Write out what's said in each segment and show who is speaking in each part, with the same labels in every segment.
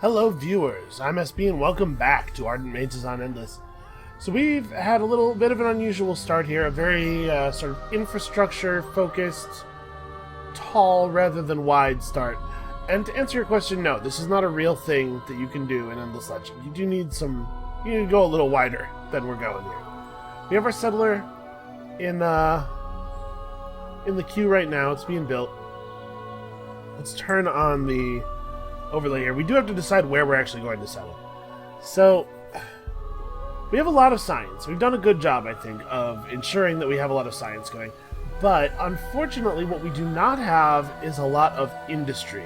Speaker 1: Hello viewers, I'm SB and welcome back to Ardent Mages on Endless. So we've had a little bit of an unusual start here, a very sort of infrastructure-focused, tall rather than wide start. And to answer your question, no, this is not a real thing that you can do in Endless Legend. You need to go a little wider than we're going here. We have our settler in the queue right now. It's being built. Let's turn on the overlay here. We do have to decide where we're actually going to settle. So, we have a lot of science. We've done a good job, I think, of ensuring that we have a lot of science going. But, unfortunately, what we do not have is a lot of industry.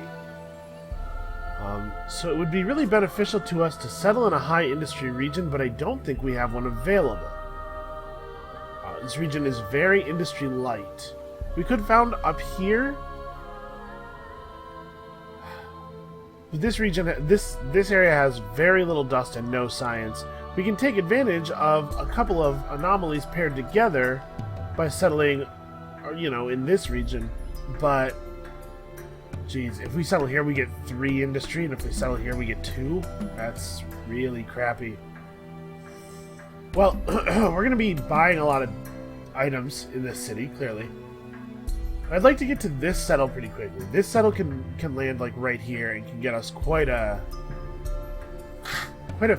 Speaker 1: So it would be really beneficial to us to settle in a high industry region, but I don't think we have one available. This region is very industry light. We could found up here. This region, this area has very little dust and no science. We can take advantage of a couple of anomalies paired together by settling, in this region. But, geez, if we settle here, we get 3 industry, and if we settle here, we get 2. That's really crappy. Well, we're going to be buying a lot of items in this city, clearly. I'd like to get to this settle pretty quickly. This settle can land like right here and can get us quite a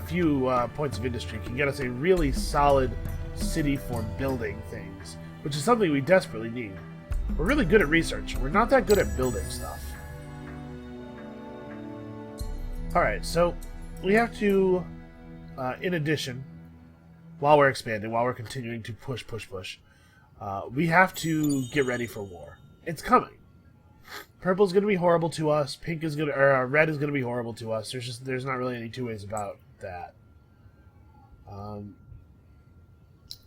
Speaker 1: few points of industry. Can get us a really solid city for building things, which is something we desperately need. We're really good at research. We're not that good at building stuff. Alright, so we have to, in addition, while we're expanding, while we're continuing to push, we have to get ready for war. It's coming. Purple's going to be horrible to us. Red is going to be horrible to us. There's not really any two ways about that.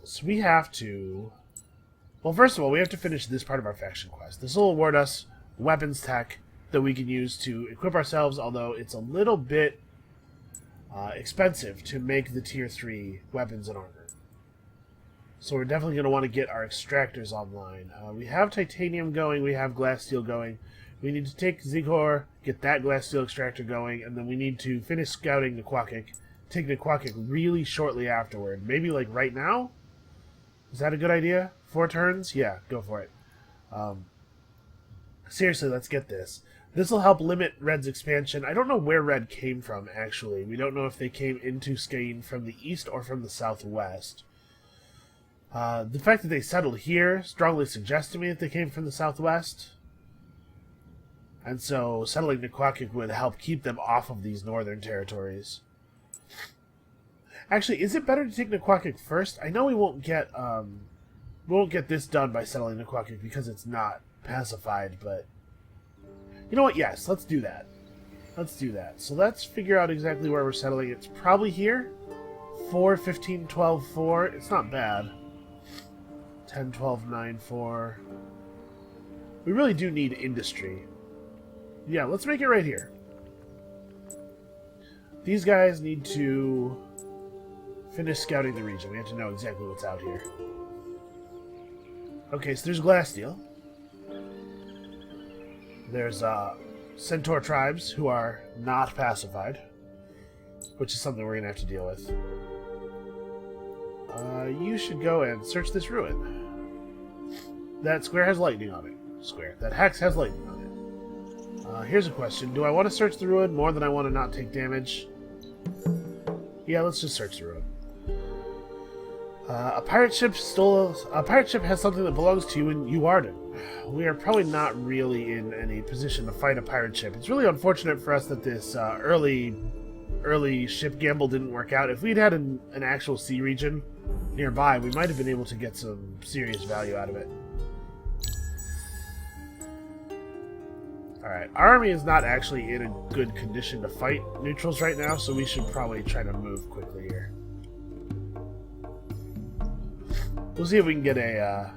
Speaker 1: So we have to. Well, first of all, we have to finish this part of our faction quest. This will award us weapons tech that we can use to equip ourselves. Although it's a little bit expensive to make the tier 3 weapons and armor. So we're definitely going to want to get our extractors online. We have titanium going, we have glass steel going. We need to take Zigor, get that glass steel extractor going, and then we need to finish scouting Nequakik. Take Nequakik really shortly afterward. Maybe like right now? Is that a good idea? 4 turns? Yeah, go for it. Seriously, let's get this. This will help limit Red's expansion. I don't know where Red came from, actually. We don't know if they came into Skane from the east or from the southwest. The fact that they settled here strongly suggests to me that they came from the southwest. And so settling Nequakik would help keep them off of these northern territories. Actually, is it better to take Nequakik first? I know we won't get this done by settling Nequakik because it's not pacified, but you know what? Yes, let's do that. Let's do that. So let's figure out exactly where we're settling. It's probably here. 4, 15, 12, 4. It's not bad. 10, 12, 9, 4. We really do need industry. Yeah, let's make it right here. These guys need to finish scouting the region. We have to know exactly what's out here. Okay, so there's glass steel. There's centaur tribes who are not pacified, which is something we're going to have to deal with. You should go and search this ruin. That square has lightning on it. That hex has lightning on it. Here's a question. Do I want to search the ruin more than I want to not take damage? Yeah, let's just search the ruin. A pirate ship has something that belongs to you in Ardent. We are probably not really in any position to fight a pirate ship. It's really unfortunate for us that this early ship gamble didn't work out. If we'd had an actual sea region nearby, we might have been able to get some serious value out of it. Alright, our army is not actually in a good condition to fight neutrals right now, so we should probably try to move quickly here. We'll see if we can get a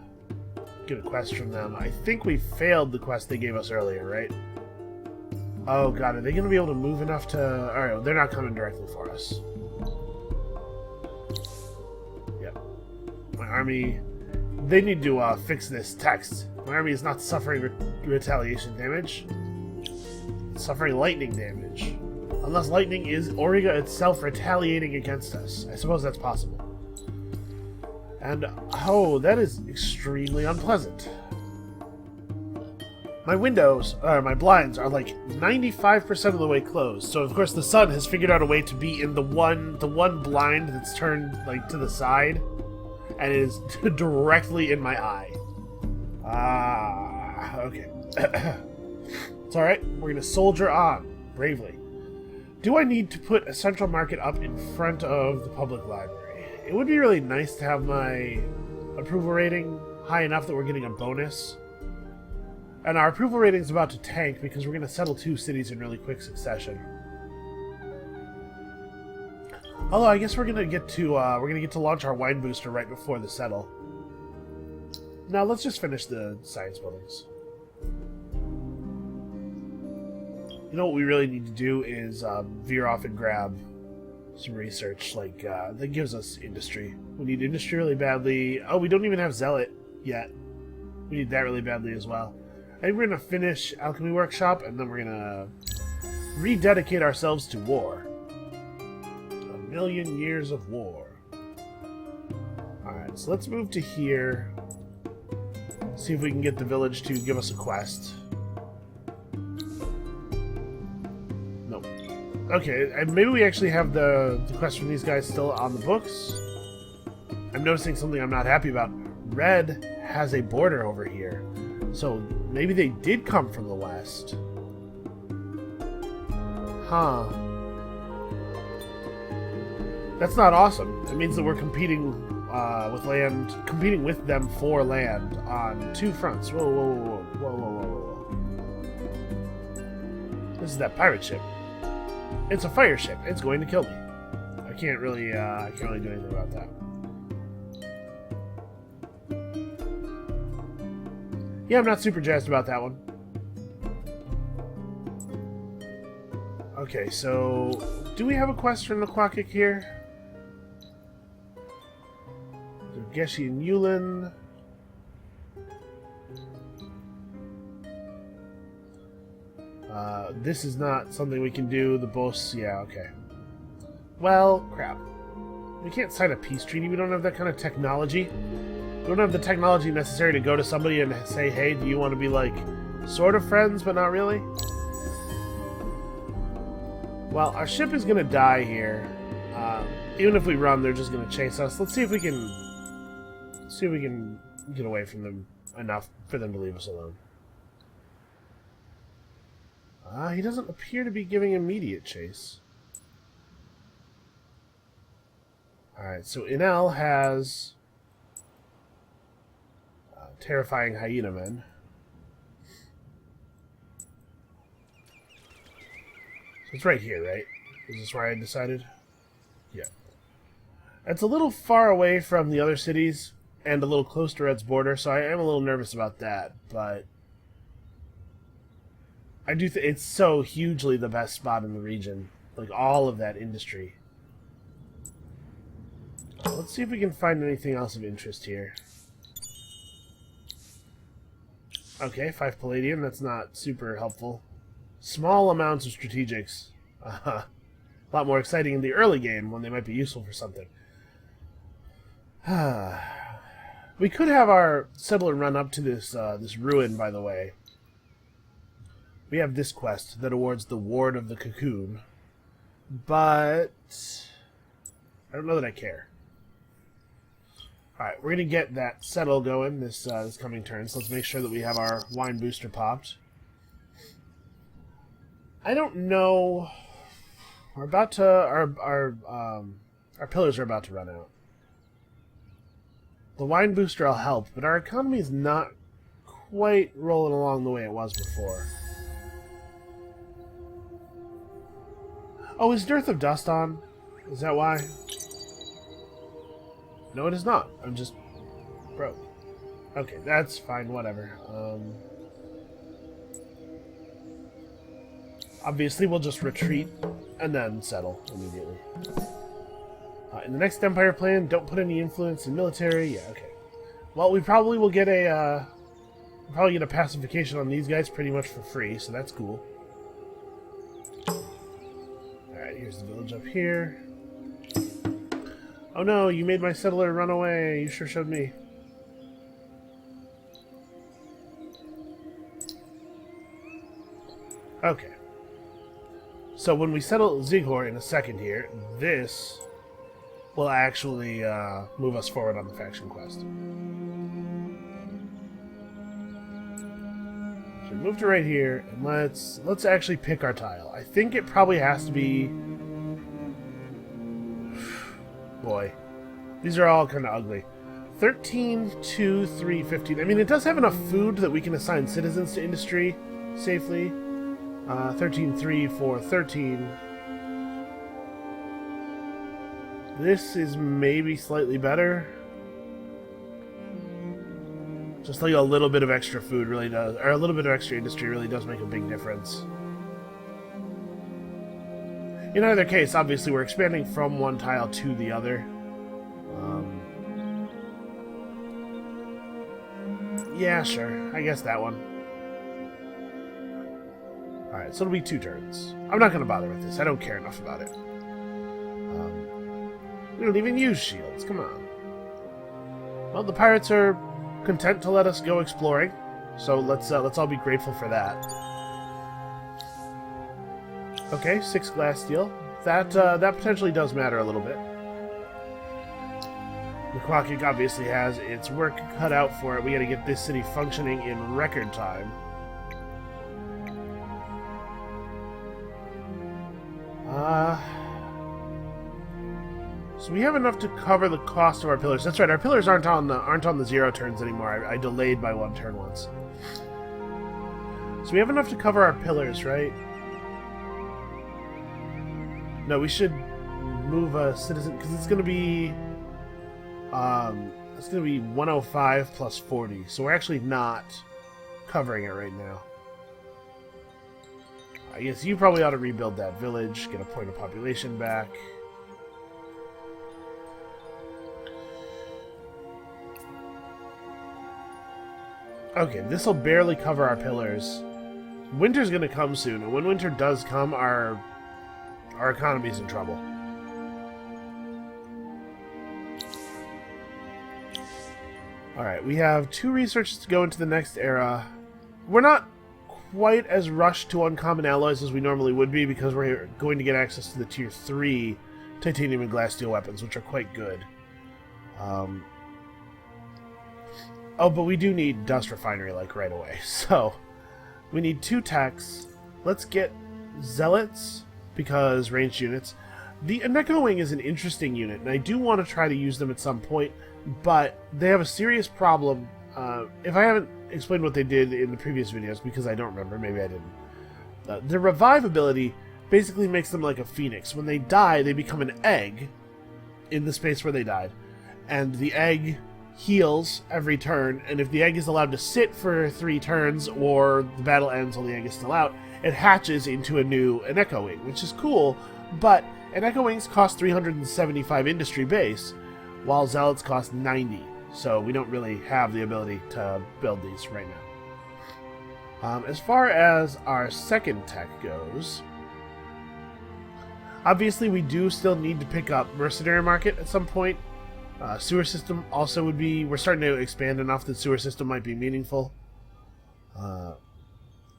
Speaker 1: quest from them. I think we failed the quest they gave us earlier, right? Oh god, are they going to be able to move enough to... Alright, they're not coming directly for us. Yep. My army... They need to fix this text. My army is not suffering retaliation damage. It's suffering lightning damage. Unless lightning is Auriga itself retaliating against us. I suppose that's possible. And, oh, that is extremely unpleasant. My windows, or my blinds, are like 95% of the way closed. So, of course, the sun has figured out a way to be in the one blind that's turned, like, to the side. And it is directly in my eye. Ah, okay. It's alright. We're going to soldier on, bravely. Do I need to put a central market up in front of the public library? It would be really nice to have my approval rating high enough that we're getting a bonus. And our approval rating is about to tank because we're going to settle 2 cities in really quick succession. Although I guess we're going to get to launch our wine booster right before the settle. Now let's just finish the science buildings. You know what we really need to do is veer off and grab some research, like, that gives us industry. We need industry really badly. Oh, we don't even have Zealot yet. We need that really badly as well. I think we're going to finish Alchemy Workshop, and then we're going to rededicate ourselves to war. 1,000,000 years of war. Alright, so let's move to here. See if we can get the village to give us a quest. Okay, and maybe we actually have the quest from these guys still on the books. I'm noticing something I'm not happy about. Red has a border over here. So maybe they did come from the west. Huh. That's not awesome. It means that we're competing with them for land on 2 fronts. Whoa, whoa, whoa, whoa, whoa, whoa, whoa. This is that pirate ship. It's a fire ship. It's going to kill me. I can't really do anything about that. Yeah, I'm not super jazzed about that one. Okay, so do we have a quest from Naquakik here? Geshi and Yulin. This is not something we can do. The boss, yeah, okay. Well, crap. We can't sign a peace treaty. We don't have that kind of technology. We don't have the technology necessary to go to somebody and say, hey, do you want to be, like, sort of friends, but not really? Well, our ship is going to die here. Even if we run, they're just going to chase us. Let's see if we can get away from them enough for them to leave us alone. He doesn't appear to be giving immediate chase. Alright, so Inel has terrifying hyena men. So it's right here, right? Is this where I decided? Yeah. It's a little far away from the other cities and a little close to Red's border, so I am a little nervous about that, but I do think it's so hugely the best spot in the region. Like, all of that industry. Let's see if we can find anything else of interest here. Okay, 5 palladium. That's not super helpful. Small amounts of strategics. A lot more exciting in the early game when they might be useful for something. We could have our settler run up to this ruin, by the way. We have this quest that awards the Ward of the Cocoon, but I don't know that I care. Alright, we're going to get that settle going this coming turn, so let's make sure that we have our wine booster popped. I don't know. We're about to... Our pillars are about to run out. The wine booster will help, but our economy is not quite rolling along the way it was before. Oh, is Dearth of Dust on? Is that why? No, it is not. I'm just broke. Okay, that's fine, whatever. Obviously, we'll just retreat and then settle immediately. In the next Empire plan, don't put any influence in military. Yeah, okay. Well, we probably will get a pacification on these guys pretty much for free, so that's cool. Alright, here's the village up here. Oh no, you made my settler run away. You sure showed me. Okay. So when we settle Zighor in a second here, this will actually move us forward on the faction quest. So we move to right here, and let's actually pick our tile. I think it probably has to be... Boy, these are all kind of ugly. 13, 2, 3, 15. I mean, it does have enough food that we can assign citizens to industry safely. 13, 3, 4, 13. This is maybe slightly better. Just like a little bit of extra food really does, or a little bit of extra industry really does make a big difference. In either case, obviously we're expanding from one tile to the other. Yeah, sure. I guess that one. Alright, so it'll be 2 turns. I'm not going to bother with this. I don't care enough about it. We don't even use shields. Come on. Well, the pirates are content to let us go exploring, so let's all be grateful for that. Okay, 6 glass steel. That potentially does matter a little bit. McQuackig obviously has its work cut out for it. We got to get this city functioning in record time. So we have enough to cover the cost of our pillars. That's right. Our pillars aren't on the 0 turns anymore. I delayed by 1 turn once. So we have enough to cover our pillars, right? No, we should move a citizen because it's going to be 105 plus 40. So we're actually not covering it right now. I guess you probably ought to rebuild that village, get a point of population back. Okay, this will barely cover our pillars. Winter's going to come soon, and when winter does come, our economy's in trouble. Alright, we have 2 researches to go into the next era. We're not quite as rushed to uncommon alloys as we normally would be because we're going to get access to the tier 3 titanium and glass steel weapons, which are quite good. Oh, but we do need dust refinery like right away. So we need 2 techs. Let's get zealots because ranged units. The Aneko Wing is an interesting unit, and I do want to try to use them at some point, but they have a serious problem. If I haven't explained what they did in the previous videos, because I don't remember, maybe I didn't. The revive ability basically makes them like a phoenix. When they die, they become an egg in the space where they died, and the egg heals every turn, and if the egg is allowed to sit for 3 turns, or the battle ends while the egg is still out, it hatches into a new Aneko Wing, which is cool, but Aneko Wings cost 375 industry base, while Zealots cost 90. So we don't really have the ability to build these right now. As far as our second tech goes, obviously we do still need to pick up Mercenary Market at some point. Sewer system also would be... We're starting to expand enough that sewer system might be meaningful.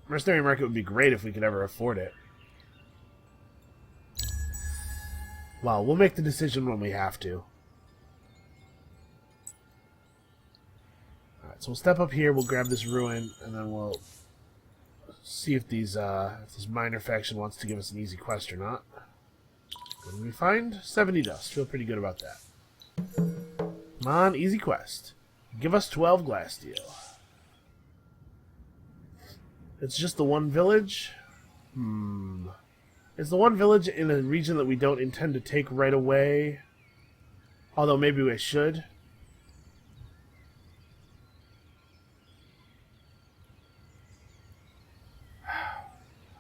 Speaker 1: Mercenary Market would be great if we could ever afford it. Well, we'll make the decision when we have to. Alright, so we'll step up here, we'll grab this ruin, and then we'll see if this minor faction wants to give us an easy quest or not. What did we find? 70 dust. Feel pretty good about that. Come on, easy quest. Give us 12 glass steel. It's just the one village? It's the one village in a region that we don't intend to take right away. Although maybe we should.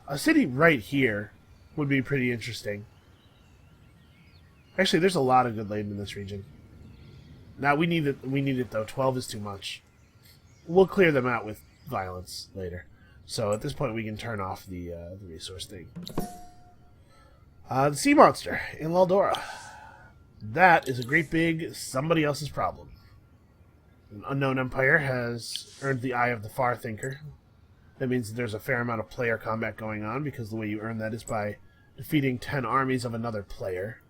Speaker 1: A city right here would be pretty interesting. Actually, there's a lot of good land in this region. Now we need it though. 12 is too much. We'll clear them out with violence later. So at this point we can turn off the resource thing. The sea monster in Laldora. That is a great big somebody else's problem. An unknown empire has earned the eye of the far thinker. That means that there's a fair amount of player combat going on, because the way you earn that is by defeating 10 armies of another player.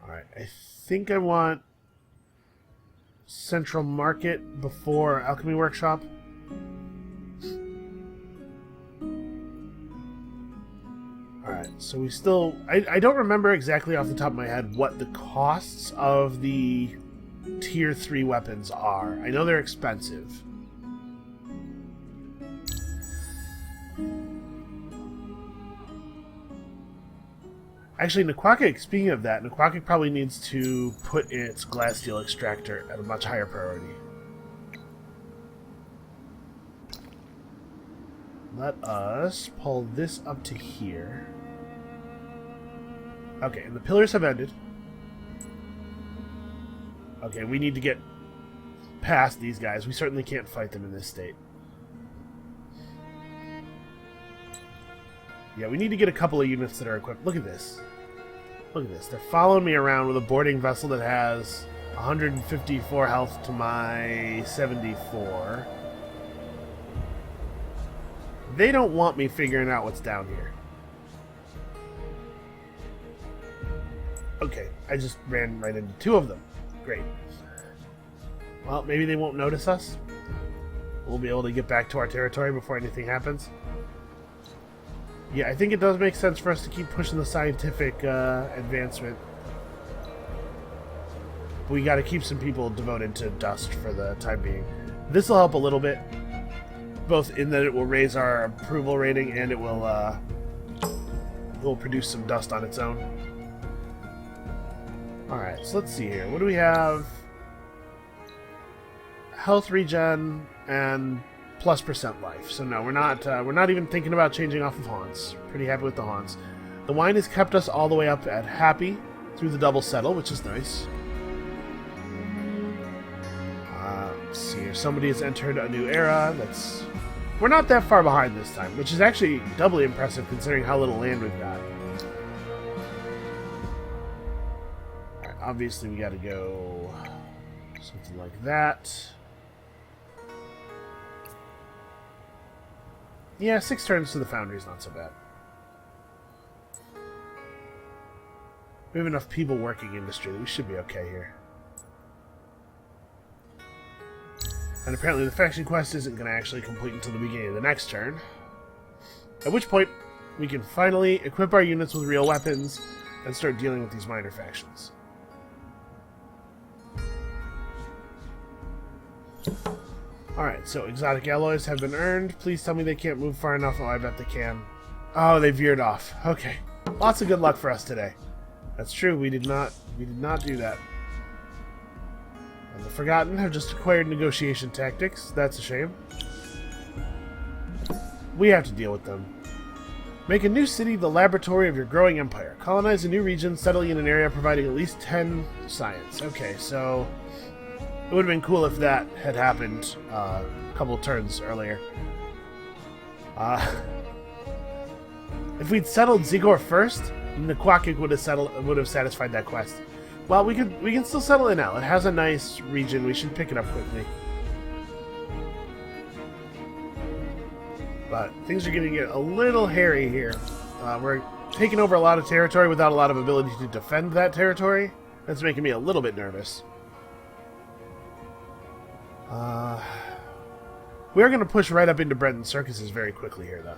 Speaker 1: Alright, I think I want Central Market before Alchemy Workshop. Alright, so we still... I don't remember exactly off the top of my head what the costs of the Tier 3 weapons are. I know they're expensive. Actually, Naquakic, speaking of that, Naquakic probably needs to put its glass steel extractor at a much higher priority. Let us pull this up to here. Okay, and the pillars have ended. Okay, we need to get past these guys. We certainly can't fight them in this state. Yeah, we need to get a couple of units that are equipped. Look at this. Look at this. They're following me around with a boarding vessel that has 154 health to my 74. They don't want me figuring out what's down here. Okay, I just ran right into 2 of them. Great. Well, maybe they won't notice us. We'll be able to get back to our territory before anything happens. Yeah, I think it does make sense for us to keep pushing the scientific advancement. We got to keep some people devoted to dust for the time being. This will help a little bit, both in that it will raise our approval rating and it will produce some dust on its own. Alright, so let's see here. What do we have? Health regen and +% life. So no, we're not even thinking about changing off of haunts. Pretty happy with the haunts. The wine has kept us all the way up at happy through the double settle, which is nice. Let's see here. Somebody has entered a new era. We're not that far behind this time, which is actually doubly impressive considering how little land we've got. Alright, obviously we gotta go something like that. Yeah, 6 turns to the foundry is not so bad. We have enough people working industry that we should be okay here. And apparently the faction quest isn't going to actually complete until the beginning of the next turn. At which point, we can finally equip our units with real weapons and start dealing with these minor factions. Alright, so exotic alloys have been earned. Please tell me they can't move far enough. Oh, I bet they can. Oh, they veered off. Okay. Lots of good luck for us today. That's true, we did not do that. And the Forgotten have just acquired negotiation tactics. That's a shame. We have to deal with them. Make a new city the laboratory of your growing empire. Colonize a new region, settling in an area providing at least 10 science. Okay, so it would have been cool if that had happened a couple of turns earlier. If we'd settled Zigor first, Naquakic would have satisfied that quest. Well, we can still settle Inel. It has a nice region. We should pick it up quickly. But things are getting a little hairy here. We're taking over a lot of territory without a lot of ability to defend that territory. That's making me a little bit nervous. We're going to push right up into Breton Circuses very quickly here, though.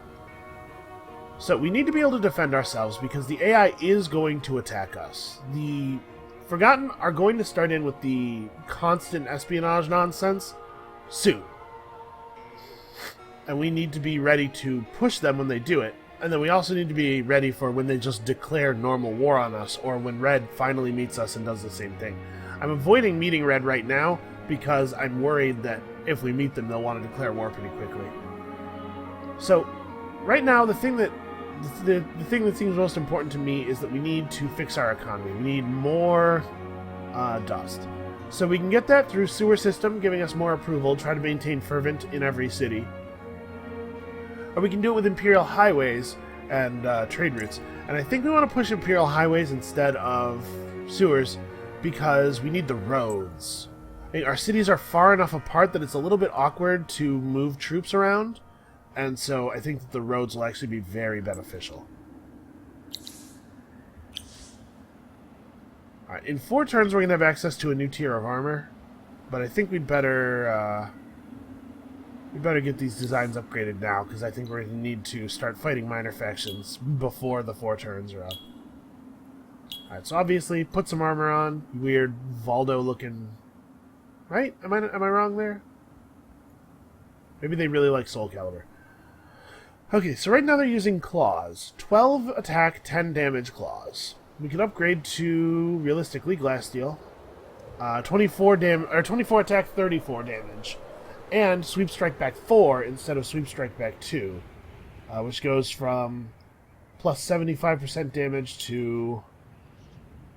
Speaker 1: So we need to be able to defend ourselves because the AI is going to attack us. The Forgotten are going to start in with the constant espionage nonsense soon. And we need to be ready to push them when they do it. And then we also need to be ready for when they just declare normal war on us, or when Red finally meets us and does the same thing. I'm avoiding meeting Red right now because I'm worried that if we meet them, they'll want to declare war pretty quickly. So, right now, the thing that seems most important to me is that we need to fix our economy. We need more dust. So we can get that through sewer system, giving us more approval, try to maintain fervent in every city. or we can do it with Imperial highways and trade routes. And I think we want to push Imperial highways instead of sewers because we need the roads. I mean, our cities are far enough apart that it's a little bit awkward to move troops around, and so I think that the roads will actually be very beneficial. Alright, in 4 turns we're going to have access to a new tier of armor, but I think we'd better get these designs upgraded now, because I think we're going to need to start fighting minor factions before the 4 turns are up. Alright, so obviously, put some armor on. Weird Valdo-looking... Right? Am I wrong there? Maybe they really like Soul Calibur. Okay, so right now they're using claws. 12 attack, 10 damage claws. We could upgrade to, realistically, Glass Steel. 24 attack, 34 damage. And Sweep Strike Back 4 instead of Sweep Strike Back 2. Which goes from plus 75% damage to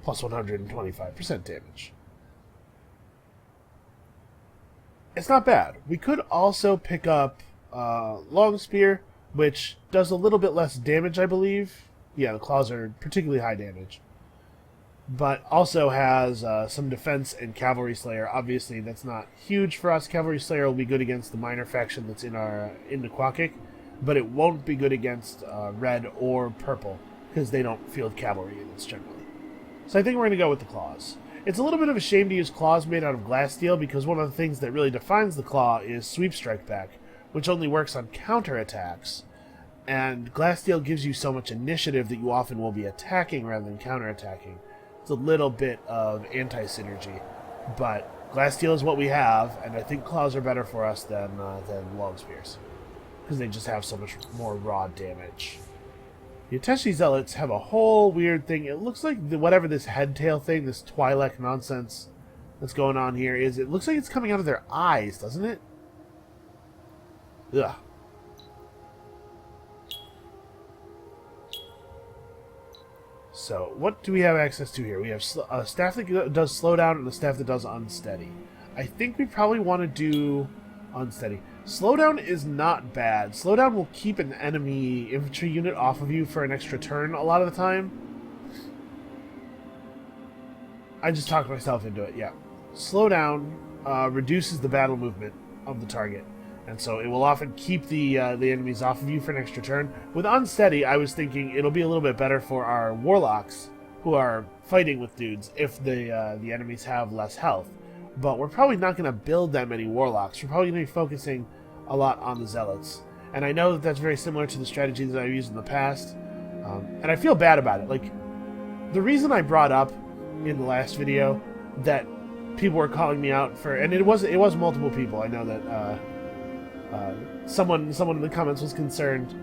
Speaker 1: plus 125% damage. It's not bad. We could also pick up Long Spear, which does a little bit less damage, I believe. Yeah, the claws are particularly high damage. But also has some defense and Cavalry Slayer. Obviously, that's not huge for us. Cavalry Slayer will be good against the minor faction that's in the Quakik, but it won't be good against red or purple, because they don't field cavalry units generally. So I think we're going to go with the claws. It's a little bit of a shame to use claws made out of glass steel, because one of the things that really defines the claw is Sweep Strike Back, which only works on counterattacks. And glass steel gives you so much initiative that you often will be attacking rather than counterattacking. It's a little bit of anti-synergy, but glass steel is what we have, and I think claws are better for us than long spears, because they just have so much more raw damage. The Ateshi Zealots have a whole weird thing. It looks like whatever this head-tail thing, this Twi'lek nonsense that's going on here is, it looks like it's coming out of their eyes, doesn't it? Ugh. So, what do we have access to here? We have a staff that does slowdown and a staff that does unsteady. I think we probably want to do unsteady. Slowdown is not bad. Slowdown will keep an enemy infantry unit off of you for an extra turn a lot of the time. I just talked myself into it, yeah. Slowdown reduces the battle movement of the target, and so it will often keep the enemies off of you for an extra turn. With unsteady, I was thinking it'll be a little bit better for our warlocks who are fighting with dudes if the enemies have less health. But we're probably not going to build that many warlocks. We're probably going to be focusing a lot on the zealots. And I know that that's very similar to the strategy that I've used in the past. And I feel bad about it. Like, the reason I brought up in the last video that people were calling me out for, and it was multiple people. I know that someone in the comments was concerned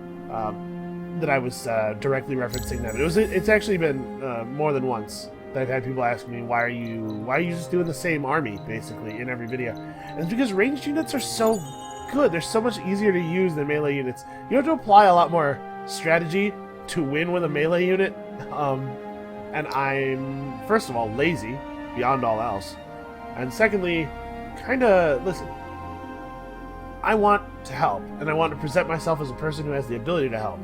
Speaker 1: that I was directly referencing them. It's actually been more than once that I've had people ask me, why are you just doing the same army, basically, in every video? And it's because ranged units are so good. They're so much easier to use than melee units. You have to apply a lot more strategy to win with a melee unit. And I'm, first of all, lazy, beyond all else. And secondly, listen, I want to help, and I want to present myself as a person who has the ability to help,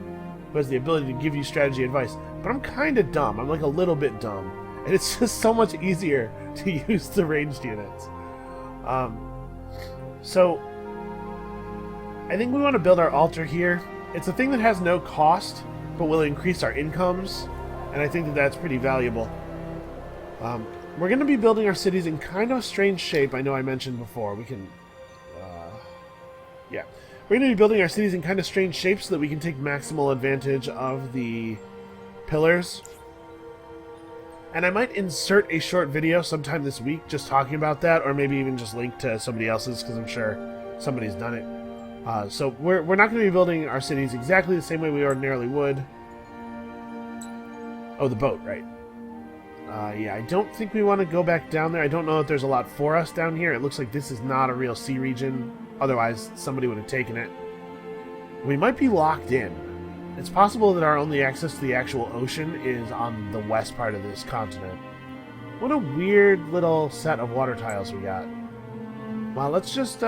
Speaker 1: who has the ability to give you strategy advice. But I'm kind of dumb. I'm like a little bit dumb. And it's just so much easier to use the ranged units. So, I think we want to build our altar here. It's a thing that has no cost, but will increase our incomes. And I think that that's pretty valuable. We're going to be building our cities in kind of a strange shape. I know I mentioned before. We can... yeah. We're going to be building our cities in kind of strange shapes so that we can take maximal advantage of the pillars. And I might insert a short video sometime this week just talking about that, or maybe even just link to somebody else's, because I'm sure somebody's done it. So we're not going to be building our cities exactly the same way we ordinarily would. Oh, the boat, right. Yeah, I don't think we want to go back down there. I don't know if there's a lot for us down here. It looks like this is not a real sea region. Otherwise, somebody would have taken it. We might be locked in. It's possible that our only access to the actual ocean is on the west part of this continent. What a weird little set of water tiles we got. Well, let's just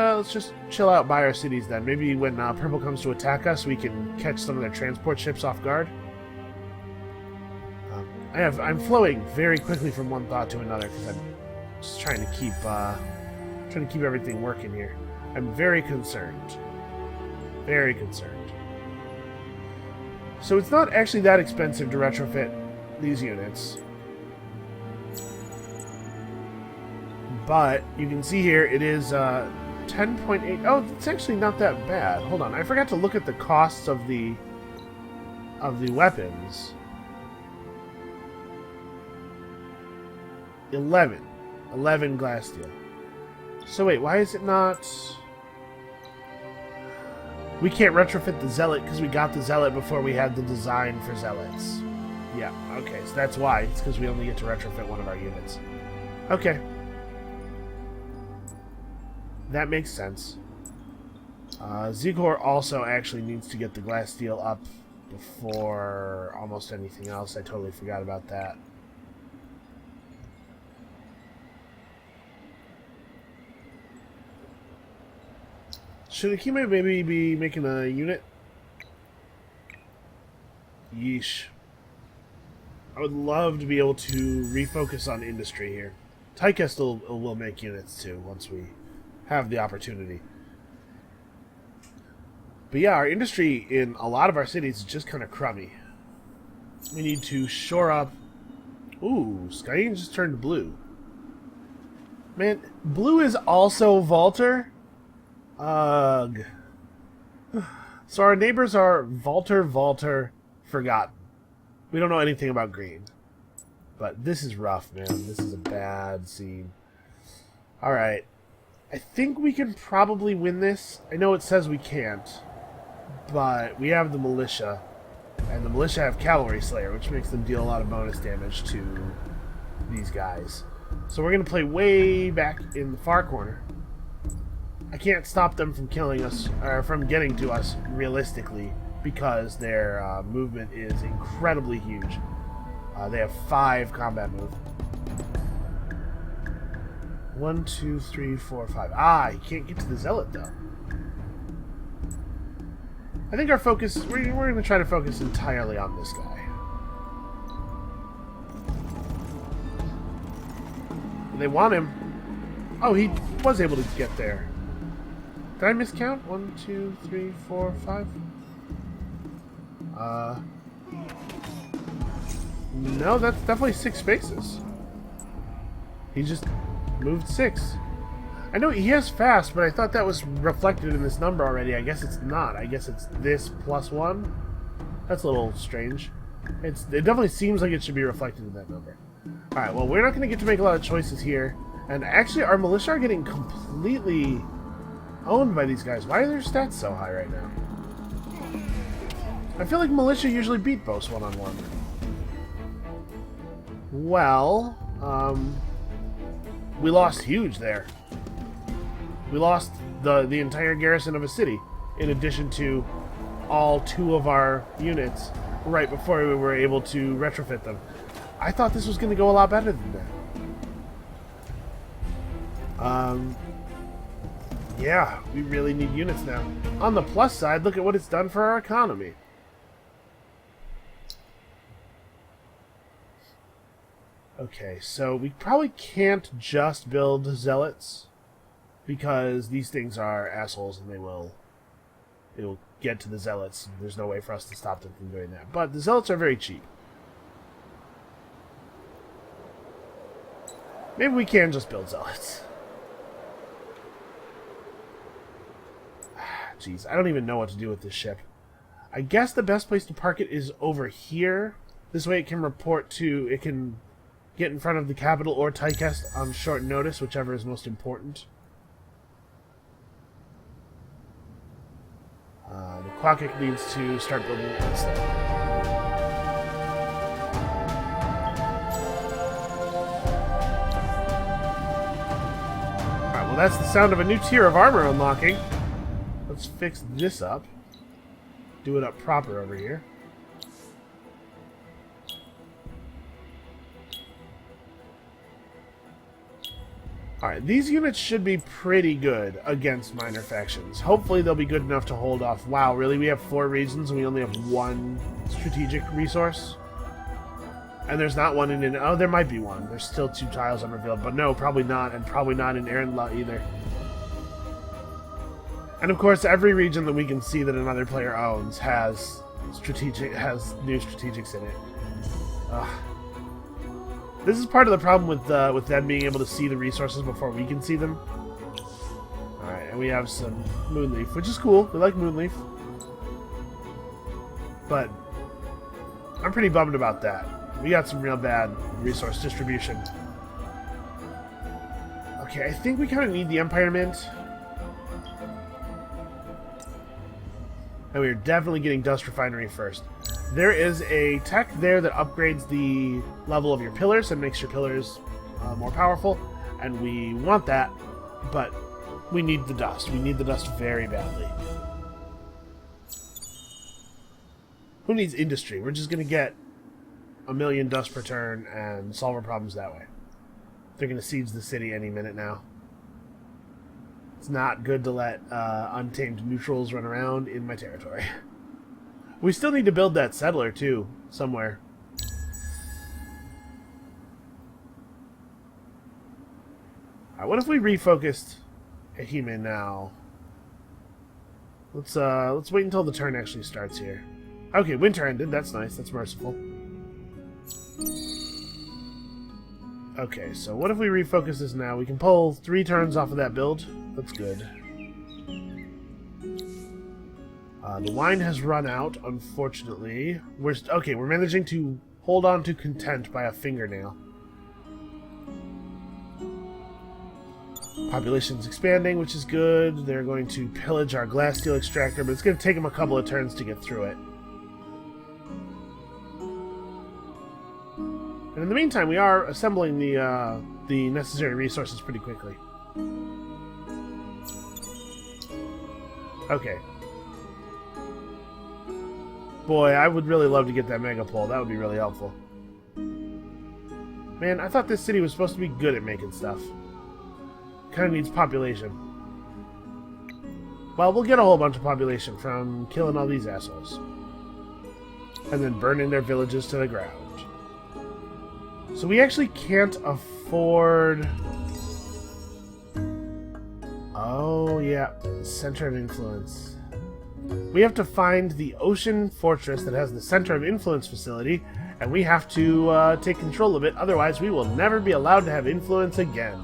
Speaker 1: chill out by our cities then. Maybe when Purple comes to attack us, we can catch some of their transport ships off guard. I'm flowing very quickly from one thought to another because I'm just trying to keep everything working here. I'm very concerned. Very concerned. So it's not actually that expensive to retrofit these units. But you can see here it is 10.8. Oh, it's actually not that bad. Hold on, I forgot to look at the costs of the weapons. 11 glass steel. So wait, why is it not? We can't retrofit the Zealot because we got the Zealot before we had the design for Zealots. Yeah, okay, so that's why. It's because we only get to retrofit one of our units. Okay. That makes sense. Zigor also actually needs to get the glass steel up before almost anything else. I totally forgot about that. Should Akime maybe be making a unit? Yeesh. I would love to be able to refocus on industry here. Tychest will make units too once we have the opportunity. But yeah, our industry in a lot of our cities is just kind of crummy. We need to shore up. Ooh, Skyen just turned blue. Man, blue is also Vaulter? Ugh. So our neighbors are Vaulter, Forgotten. We don't know anything about green. But this is rough, man. This is a bad scene. Alright. I think we can probably win this. I know it says we can't. But we have the militia. And the militia have Cavalry Slayer, which makes them deal a lot of bonus damage to these guys. So we're going to play way back in the far corner. I can't stop them from killing us, or from getting to us realistically, because their movement is incredibly huge. They have 5 combat move. 1, 2, 3, 4, 5. Ah, he can't get to the Zealot though. I think our focus, we're going to try to focus entirely on this guy. They want him. Oh, he was able to get there. Did I miscount? 1, 2, 3, 4, 5? No, that's definitely 6 spaces. He just moved 6. I know he has fast, but I thought that was reflected in this number already. I guess it's not. I guess it's this plus 1. That's a little strange. It definitely seems like it should be reflected in that number. Alright, well, we're not going to get to make a lot of choices here. And actually, our militia are getting completely owned by these guys. Why are their stats so high right now? I feel like militia usually beat bows one-on-one. Well, we lost huge there. We lost the entire garrison of a city, in addition to all 2 of our units right before we were able to retrofit them. I thought this was going to go a lot better than that. Yeah, we really need units now. On the plus side, look at what it's done for our economy. Okay, so we probably can't just build zealots, because these things are assholes and they will get to the zealots. There's no way for us to stop them from doing that. But the zealots are very cheap. Maybe we can just build zealots. Jeez, I don't even know what to do with this ship. I guess the best place to park it is over here. This way it can it can get in front of the capital or Tychest on short notice, whichever is most important. The Quackik needs to start building this thing. Alright, well that's the sound of a new tier of armor unlocking. Let's fix this up. Do it up proper over here. Alright, these units should be pretty good against minor factions. Hopefully they'll be good enough to hold off. Wow, really? We have 4 regions and we only have 1 strategic resource? And there's not one in... Oh, there might be one. There's still 2 tiles unrevealed. But no, probably not. And probably not in Erendla either. And of course, every region that we can see that another player owns has new strategics in it. This is part of the problem with them being able to see the resources before we can see them. Alright, and we have some Moonleaf, which is cool. We like Moonleaf. But I'm pretty bummed about that. We got some real bad resource distribution. Okay, I think we kind of need the Empire Mint. And we're definitely getting Dust Refinery first. There is a tech there that upgrades the level of your pillars and makes your pillars more powerful. And we want that, but we need the dust. We need the dust very badly. Who needs industry? We're just going to get 1,000,000 dust per turn and solve our problems that way. They're going to siege the city any minute now. It's not good to let untamed neutrals run around in my territory. We still need to build that settler, too, somewhere. Alright, what if we refocused Ehime now? Let's wait until the turn actually starts here. Okay, winter ended. That's nice. That's merciful. Okay, so what if we refocus this now? We can pull 3 turns off of that build. That's good. The wine has run out, unfortunately. We're managing to hold on to content by a fingernail. Population's expanding, which is good. They're going to pillage our glass steel extractor, but it's going to take them a couple of turns to get through it. And in the meantime, we are assembling the necessary resources pretty quickly. Okay. Boy, I would really love to get that mega pole. That would be really helpful. Man, I thought this city was supposed to be good at making stuff. Kind of needs population. Well, we'll get a whole bunch of population from killing all these assholes. And then burning their villages to the ground. So we actually can't afford... Oh, yeah. Center of influence. We have to find the ocean fortress that has the Center of Influence facility, and we have to take control of it, otherwise we will never be allowed to have influence again.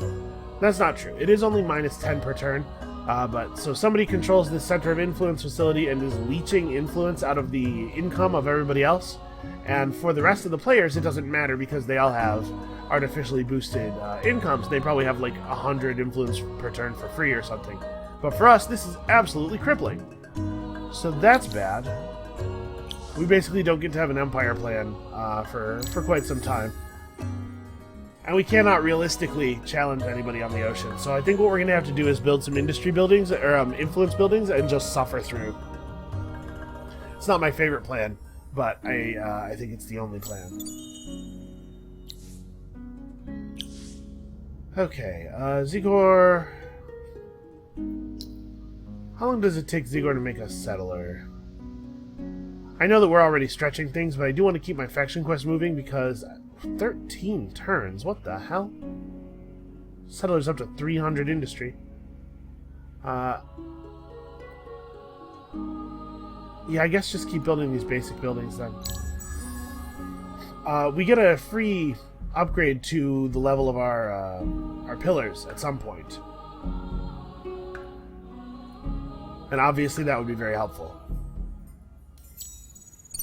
Speaker 1: That's not true. It is only -10 per turn, but so somebody controls this Center of Influence facility and is leeching influence out of the income of everybody else, and for the rest of the players it doesn't matter because they all have artificially boosted incomes. They probably have like 100 influence per turn for free or something. But for us, this is absolutely crippling. So that's bad. We basically don't get to have an empire plan for quite some time. And we cannot realistically challenge anybody on the ocean. So I think what we're going to have to do is build some industry buildings, or influence buildings, and just suffer through. It's not my favorite plan, but I think it's the only plan. Okay, Zigor... How long does it take Zigor to make a settler? I know that we're already stretching things, but I do want to keep my faction quest moving because 13 turns? What the hell? Settler's up to 300 industry. Yeah, I guess just keep building these basic buildings then. We get a free upgrade to the level of our pillars at some point. And obviously that would be very helpful.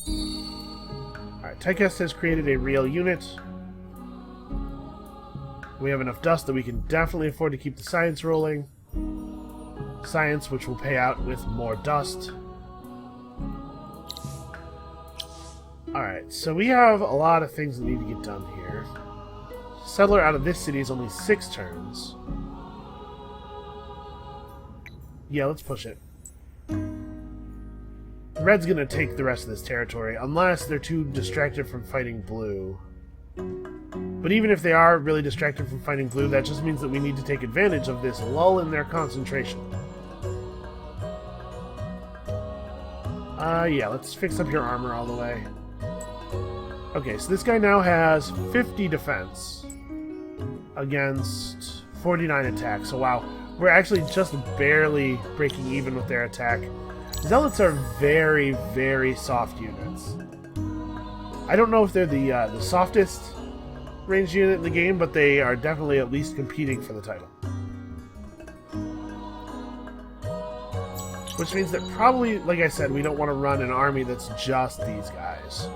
Speaker 1: Alright, Tychus has created a real unit. We have enough dust that we can definitely afford to keep the science rolling. Science, which will pay out with more dust. Alright, so we have a lot of things that need to get done here. Settler out of this city is only 6 turns. Yeah, let's push it. Red's gonna take the rest of this territory, unless they're too distracted from fighting blue. But even if they are really distracted from fighting blue, that just means that we need to take advantage of this lull in their concentration. Yeah, let's fix up your armor all the way. Okay, so this guy now has 50 defense against 49 attack. So wow, we're actually just barely breaking even with their attack. Zealots are very, very soft units. I don't know if they're the softest ranged unit in the game, but they are definitely at least competing for the title. Which means that probably, like I said, we don't want to run an army that's just these guys.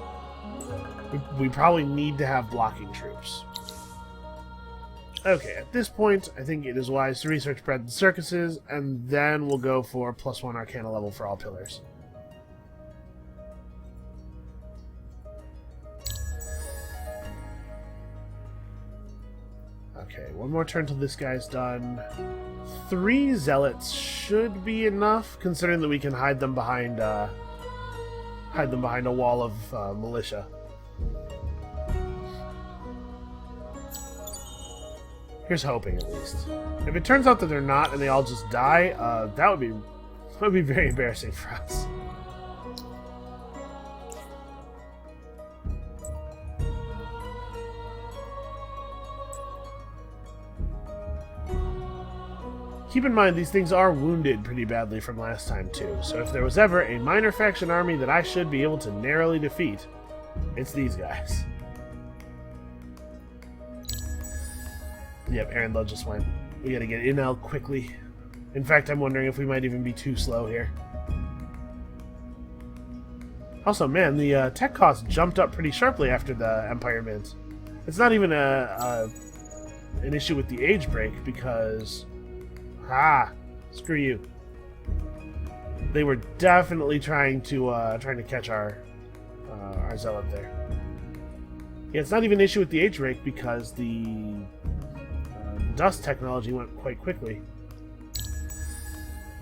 Speaker 1: We probably need to have blocking troops. Okay, at this point, I think it is wise to research bread and circuses, and then we'll go for +1 Arcana level for all pillars. Okay, one more turn till this guy's done. 3 zealots should be enough, considering that we can hide them behind a wall of militia. Here's hoping, at least. If it turns out that they're not and they all just die, that would be very embarrassing for us. Keep in mind, these things are wounded pretty badly from last time, too. So if there was ever a minor faction army that I should be able to narrowly defeat, it's these guys. Yep, Arendelle just went. We gotta get Inel quickly. In fact, I'm wondering if we might even be too slow here. Also, man, the tech cost jumped up pretty sharply after the Empire mint. It's not even an issue with the age break, because... screw you. They were definitely trying to catch our zealot there. Yeah, it's not even an issue with the age break because the dust technology went quite quickly.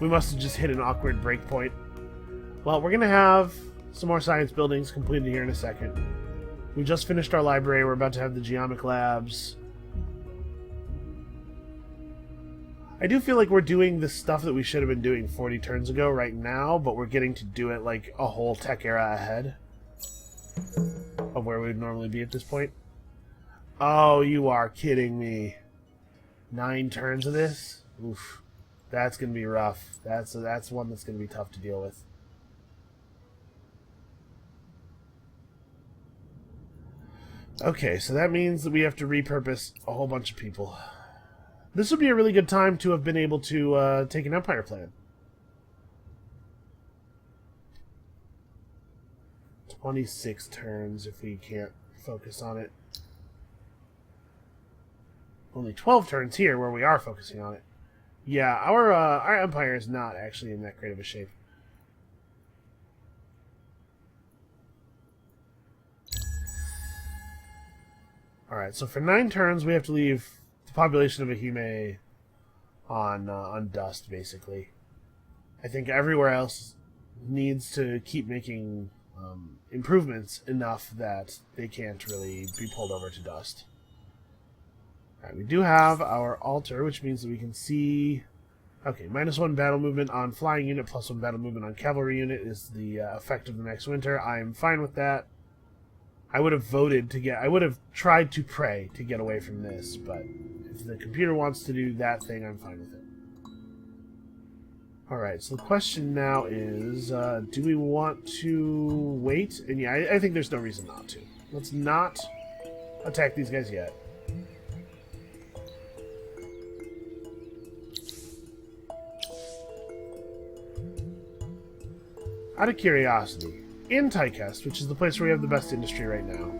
Speaker 1: We must have just hit an awkward breakpoint. Well, we're gonna have some more science buildings completed here in a second. We just finished our library. We're about to have the geomic labs. I do feel like we're doing the stuff that we should have been doing 40 turns ago right now, but we're getting to do it like a whole tech era ahead of where we would normally be at this point. Oh, you are kidding me. 9 turns of this? Oof. That's going to be rough. That's one that's going to be tough to deal with. Okay, so that means that we have to repurpose a whole bunch of people. This would be a really good time to have been able to take an Empire plan. 26 turns if we can't focus on it. Only 12 turns here where we are focusing on it. Yeah, our Empire is not actually in that great of a shape. Alright, so for 9 turns we have to leave the population of Ahime on dust, basically. I think everywhere else needs to keep making improvements enough that they can't really be pulled over to dust. Alright, we do have our altar, which means that we can see... Okay, -1 battle movement on flying unit, +1 battle movement on cavalry unit is the effect of the next winter. I am fine with that. I would have voted to get... I would have tried to pray to get away from this, but if the computer wants to do that thing, I'm fine with it. Alright, so the question now is, do we want to wait? And yeah, I think there's no reason not to. Let's not attack these guys yet. Out of curiosity, in Tychest, which is the place where we have the best industry right now,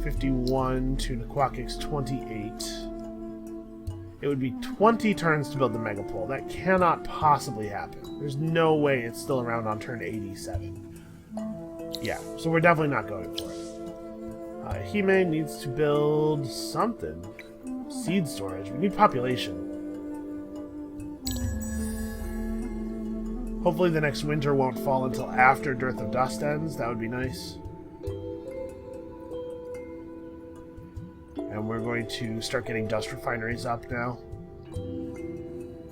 Speaker 1: 51 to Naquakix 28, it would be 20 turns to build the Megapole. That cannot possibly happen. There's no way it's still around on turn 87. Yeah, so we're definitely not going for it. Hime needs to build something. Seed storage. We need population. Hopefully the next winter won't fall until after Dearth of Dust ends. That would be nice. And we're going to start getting dust refineries up now.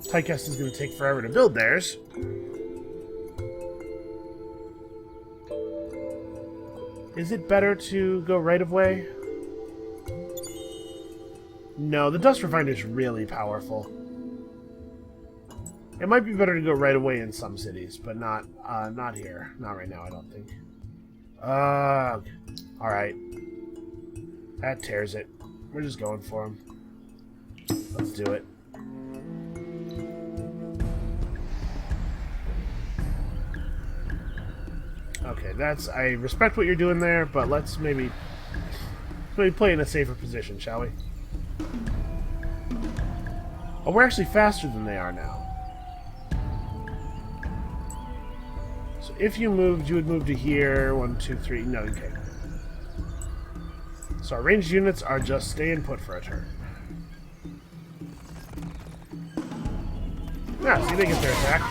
Speaker 1: Tychest is going to take forever to build theirs. Is it better to go right of way? No, the dust refiner is really powerful. It might be better to go right away in some cities, but not here. Not right now, I don't think. Alright. That tears it. We're just going for him. Let's do it. Okay, that's... I respect what you're doing there, but let's maybe play in a safer position, shall we? Oh, we're actually faster than they are now. So if you moved, you would move to here. 1, 2, 3. No, okay. So our ranged units are just staying put for a turn. Yeah, see, they get their attack.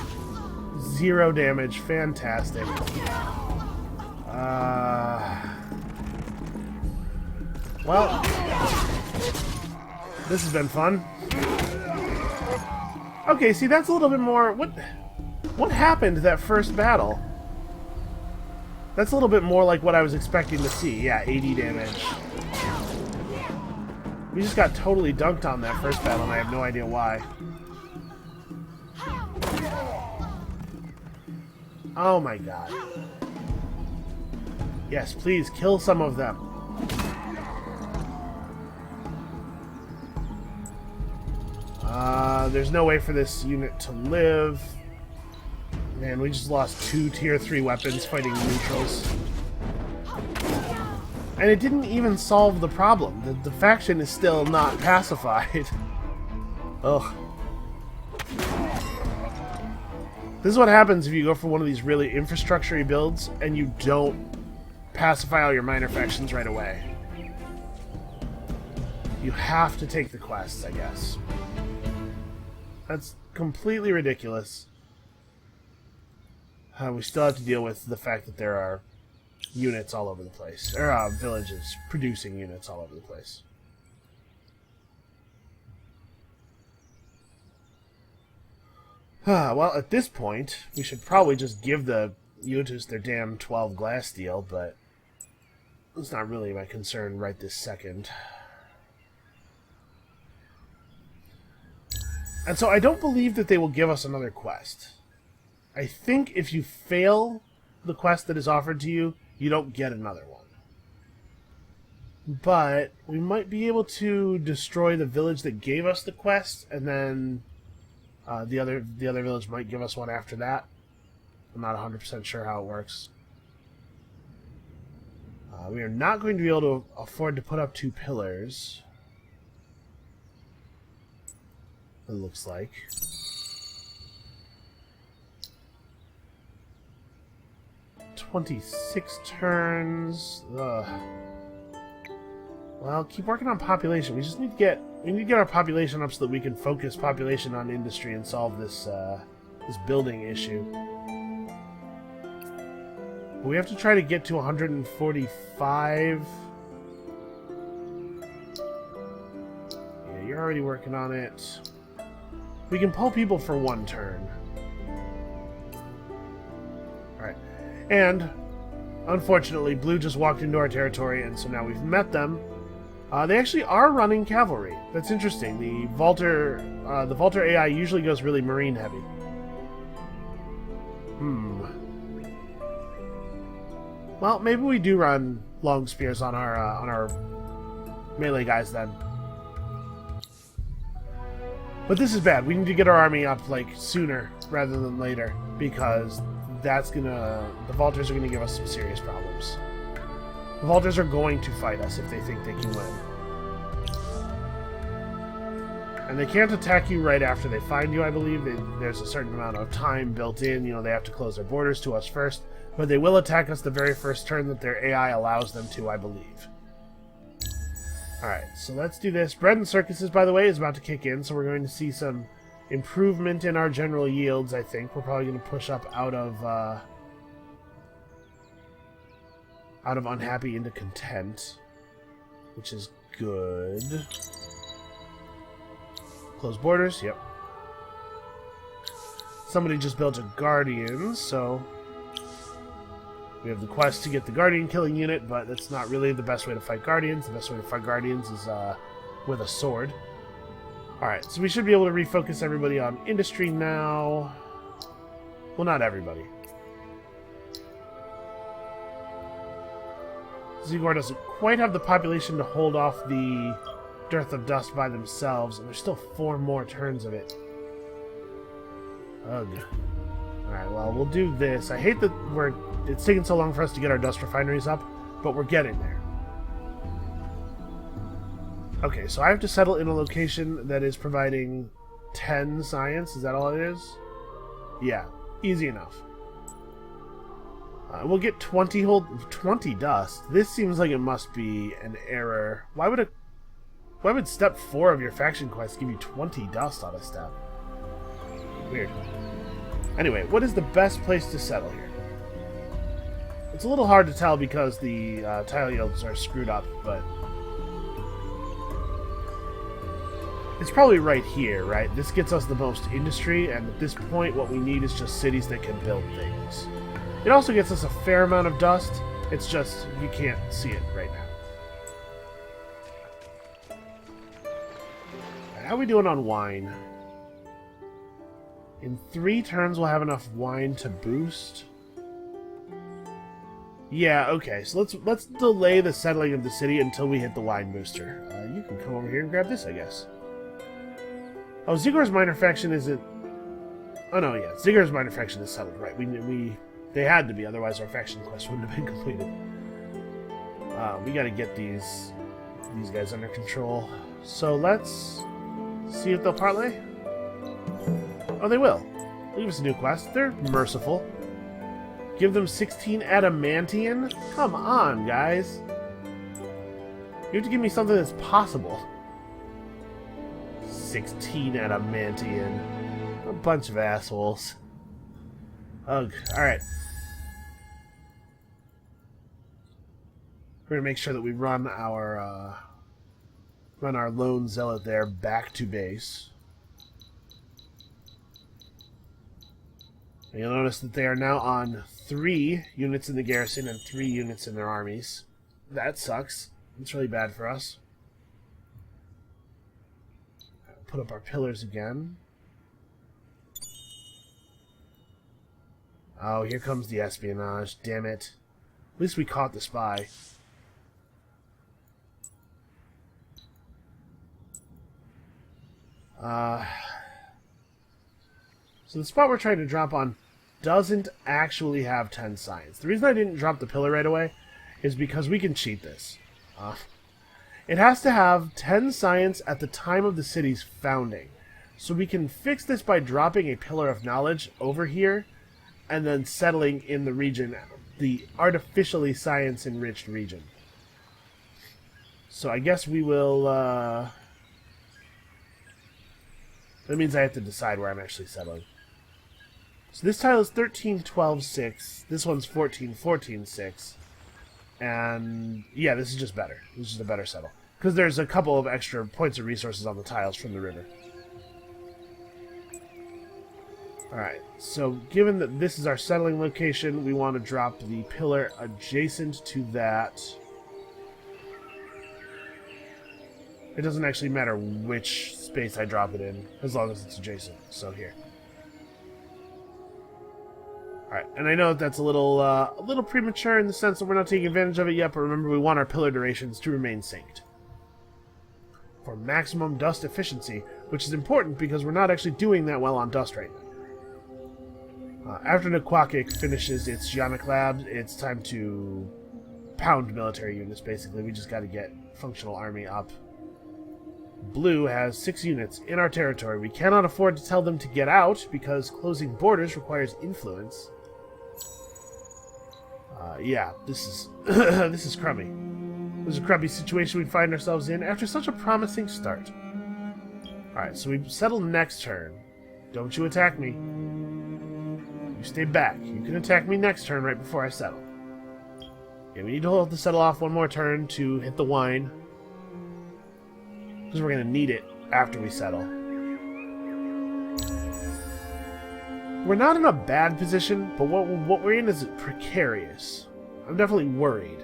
Speaker 1: 0 damage. Fantastic. Well, this has been fun. Okay, see, that's a little bit more... What happened that first battle? That's a little bit more like what I was expecting to see. Yeah, 80 damage. We just got totally dunked on that first battle, and I have no idea why. Oh my god. Yes, please, kill some of them. There's no way for this unit to live. Man, we just lost 2 tier 3 weapons fighting neutrals. And it didn't even solve the problem. The faction is still not pacified. Ugh. This is what happens if you go for one of these really infrastructure-y builds and you don't pacify all your minor factions right away. You have to take the quests, I guess. That's completely ridiculous. We still have to deal with the fact that there are units all over the place. Or villages producing units all over the place. Well, at this point, we should probably just give the Utus their damn 12 glass steel, but it's not really my concern right this second. And so I don't believe that they will give us another quest. I think if you fail the quest that is offered to you, you don't get another one. But we might be able to destroy the village that gave us the quest, and then the other village might give us one after that. I'm not 100% sure how it works. We are not going to be able to afford to put up 2 pillars. It looks like. "26 turns. Ugh. Well, keep working on population. We just need to get our population up so that we can focus population on industry and solve this this building issue. But we have to try to get to 145. Yeah, you're already working on it. We can pull people for 1 turn. Alright. And, unfortunately, Blue just walked into our territory, and so now we've met them. They actually are running cavalry. That's interesting. The Valter AI usually goes really marine heavy. Well, maybe we do run long spears on our melee guys then. But this is bad. We need to get our army up like sooner rather than later, because that's gonna... the Valters are gonna give us some serious problems. The Valters are going to fight us if they think they can win. And they can't attack you right after they find you, I believe. There's a certain amount of time built in. You know, they have to close their borders to us first. But they will attack us the very first turn that their AI allows them to, I believe. Alright, so let's do this. Bread and Circuses, by the way, is about to kick in, so we're going to see some improvement in our general yields, I think. We're probably going to push up out of unhappy into content, which is good. Close borders, yep. Somebody just built a Guardian, so we have the quest to get the Guardian killing unit, but that's not really the best way to fight Guardians. The best way to fight Guardians is with a sword. Alright, so we should be able to refocus everybody on industry now. Well, not everybody. Zigor doesn't quite have the population to hold off the Dearth of Dust by themselves, and there's still 4 more turns of it. Ugh. Alright, well, we'll do this. I hate that it's taking so long for us to get our dust refineries up, but we're getting there. Okay, so I have to settle in a location that is providing 10 science. Is that all it is? Yeah, easy enough. We'll get 20 dust. This seems like it must be an error. Why would step 4 of your faction quest give you 20 dust on a step? Weird. Anyway, what is the best place to settle here? It's a little hard to tell because the tile yields are screwed up, but it's probably right here, right? This gets us the most industry, and at this point what we need is just cities that can build things. It also gets us a fair amount of dust, it's just you can't see it right now. How are we doing on wine? In 3 turns we'll have enough wine to boost. Yeah, okay, so let's delay the settling of the city until we hit the wine booster. You can come over here and grab this, I guess. Oh, Zigor's minor faction isn't... Oh no, yeah, Zigor's minor faction is settled, right? They had to be, otherwise our faction quest wouldn't have been completed. We gotta get these guys under control. So let's see if they'll parlay. Oh, they will. Leave us a new quest. They're merciful. Give them 16 adamantium? Come on, guys. You have to give me something that's possible. 16 adamantium. A bunch of assholes. Ugh. Alright. We're gonna make sure that we run our lone zealot there back to base. And you'll notice that they are now on 3 units in the garrison and 3 units in their armies. That sucks. It's really bad for us. Put up our pillars again. Oh, here comes the espionage. Damn it. At least we caught the spy. So the spot we're trying to drop on doesn't actually have 10 science. The reason I didn't drop the pillar right away is because we can cheat this. It has to have 10 science at the time of the city's founding. So we can fix this by dropping a pillar of knowledge over here and then settling in the region, the artificially science-enriched region. So I guess we will... that means I have to decide where I'm actually settling. So this tile is 13, 12, 6. This one's 14, 14, 6. And yeah, this is just better. This is a better settle. Because there's a couple of extra points of resources on the tiles from the river. Alright, so given that this is our settling location, we want to drop the pillar adjacent to that. It doesn't actually matter which space I drop it in, as long as it's adjacent. So here. Alright, and I know that's a little premature in the sense that we're not taking advantage of it yet, but remember we want our pillar durations to remain synced. For maximum dust efficiency, which is important because we're not actually doing that well on dust right now. After Naquakik finishes its Geonic Lab, it's time to pound military units, basically. We just got to get functional army up. Blue has 6 units in our territory. We cannot afford to tell them to get out because closing borders requires influence. Yeah, this is this is crummy. This is a crummy situation we find ourselves in after such a promising start. Alright, so we settle next turn. Don't you attack me. You stay back. You can attack me next turn right before I settle. Yeah, we need to hold the settle off one more turn to hit the wine. because we're going to need it after we settle. We're not in a bad position, but what we're in is precarious. I'm definitely worried.